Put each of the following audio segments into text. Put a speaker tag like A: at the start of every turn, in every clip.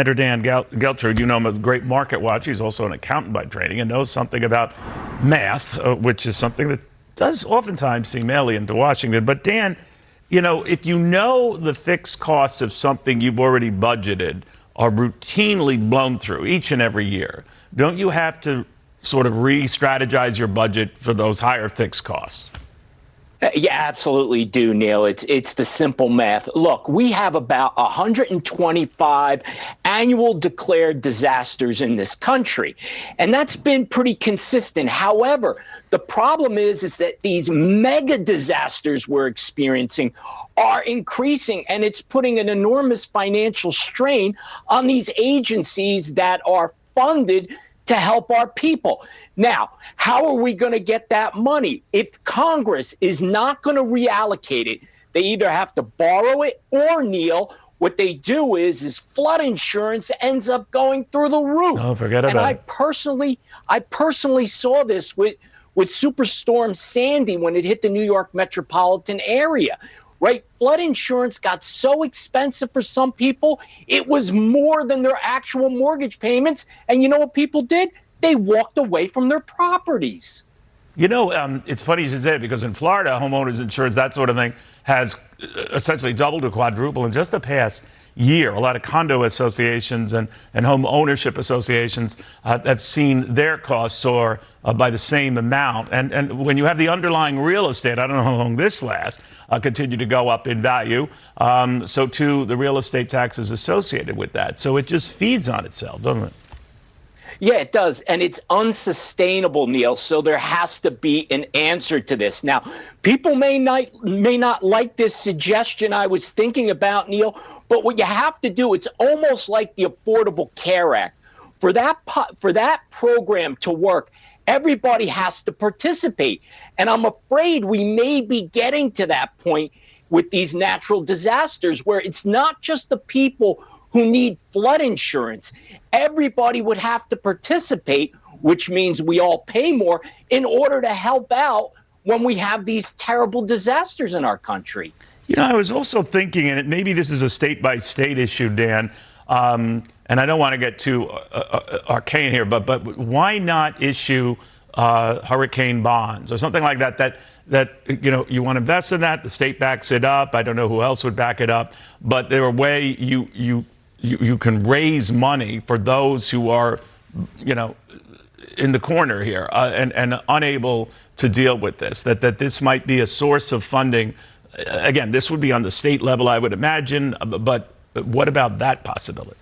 A: Enter Dan Geltrude. You know him as a great market watcher. He's also an accountant by training and knows something about math, which is something that does oftentimes seem alien to Washington. But Dan, you know, if you know the fixed cost of something you've already budgeted are routinely blown through each and every year, don't you have to sort of re-strategize your budget for those higher fixed costs?
B: Yeah, absolutely do, Neil. It's the simple math. Look, we have about 125 annual declared disasters in this country, and that's been pretty consistent. However, the problem is that these mega disasters we're experiencing are increasing, and it's putting an enormous financial strain on these agencies that are funded to help our people. Now, how are we going to get that money? If Congress is not going to reallocate it, they either have to borrow it or, Neil, what they do is flood insurance ends up going through the roof.
A: Oh, forget about it.
B: And I personally saw this with Superstorm Sandy when it hit the New York metropolitan area. Right? Flood insurance got so expensive for some people, it was more than their actual mortgage payments. And you know what people did? They walked away from their properties.
A: You know, it's funny you should say it, because in Florida, homeowners insurance, that sort of thing, has essentially doubled or quadrupled in just the past year. A lot of condo associations and home ownership associations have seen their costs soar by the same amount. And when you have the underlying real estate, I don't know how long this lasts, continue to go up in value, so too the real estate taxes associated with that. So it just feeds on itself, doesn't it?
B: Yeah, it does. And it's unsustainable, Neil. So there has to be an answer to this. Now, people may not like this suggestion I was thinking about, Neil, but what you have to do, it's almost like the Affordable Care Act. For that program to work, everybody has to participate. And I'm afraid we may be getting to that point with these natural disasters where it's not just the people who need flood insurance. Everybody would have to participate, which means we all pay more in order to help out when we have these terrible disasters in our country.
A: You know, I was also thinking, and maybe this is a state-by-state issue, Dan, and I don't want to get too arcane here, but why not issue hurricane bonds or something like that you know, you want to invest in that, the state backs it up. I don't know who else would back it up, but there are a way you can raise money for those who are, you know, in the corner here and unable to deal with this, that this might be a source of funding. Again, this would be on the state level, I would imagine, but what about that possibility?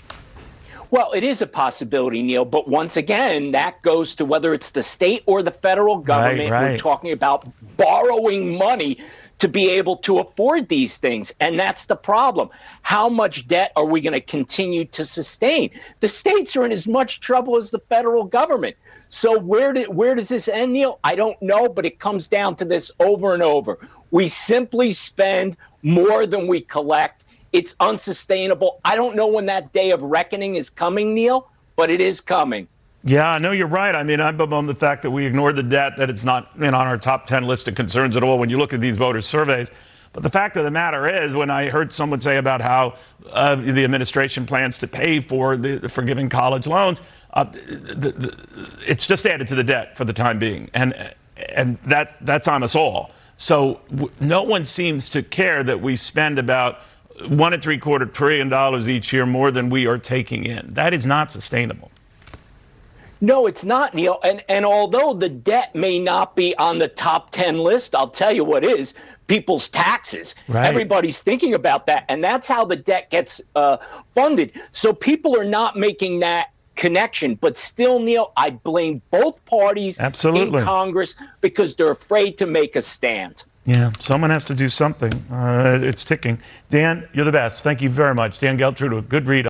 B: Well, it is a possibility, Neil, but once again, that goes to whether it's the state or the federal government.
A: Right.
B: We're talking about borrowing money to be able to afford these things. And that's the problem. How much debt are we going to continue to sustain? The states are in as much trouble as the federal government. So where does this end, Neil? I don't know, but it comes down to this over and over. We simply spend more than we collect. It's unsustainable. I don't know when that day of reckoning is coming, Neil, but it is coming.
A: Yeah, no, you're right. I mean, I'm bemoaned the fact that we ignore the debt, that it's not on our top 10 list of concerns at all when you look at these voter surveys. But the fact of the matter is, when I heard someone say about how the administration plans to pay for giving college loans, it's just added to the debt for the time being. And that's on us all. So no one seems to care that we spend about $1.75 trillion each year more than we are taking in. That is not sustainable.
B: No, it's not, Neil. And although the debt may not be on the top 10 list, I'll tell you what is: people's taxes.
A: Right.
B: Everybody's thinking about that. And that's how the debt gets funded. So people are not making that connection. But still, Neil, I blame both parties in Congress because they're afraid to make a stand.
A: Yeah, someone has to do something. It's ticking. Dan, you're the best. Thank you very much. Dan Geltrude, a good read.